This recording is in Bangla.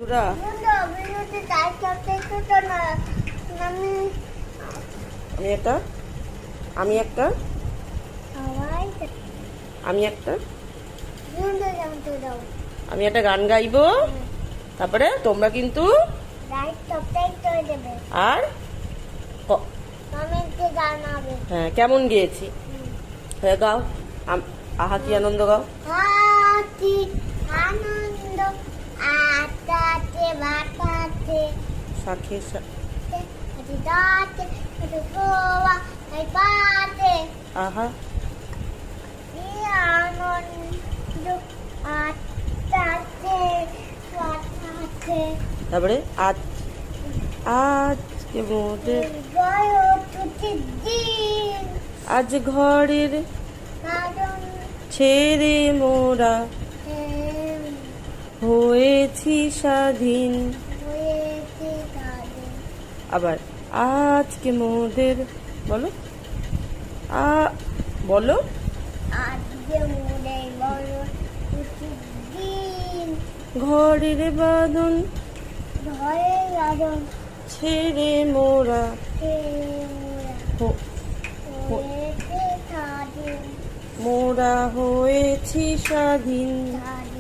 এটা আমি একটা গান গাইবো, তারপরে তোমরা কিন্তু আর হ্যাঁ কেমন গেয়েছি হ্যাঁ গাও। আহা কি আনন্দ গাও। আনন্দ আটাতে বাটাতে সাথে দাতে গোয়া এই পাতে আহা আনন্দ আটাতে বাটাতে। তারপরে আজকে মোদের দিন আজ ঘরের কারণ ছেড়ে মোরা হয়েছি স্বাধীন। হয়েছে তাদের আবার আজকে মোদের বলো বলো আজকে মোদের বড় ছুটির দিন ঘরের বাঁধন ঘরে কারণ ছেড়ে মোরা হয়েছে তাদের মোরা হয়েছি স্বাধীন। তাদের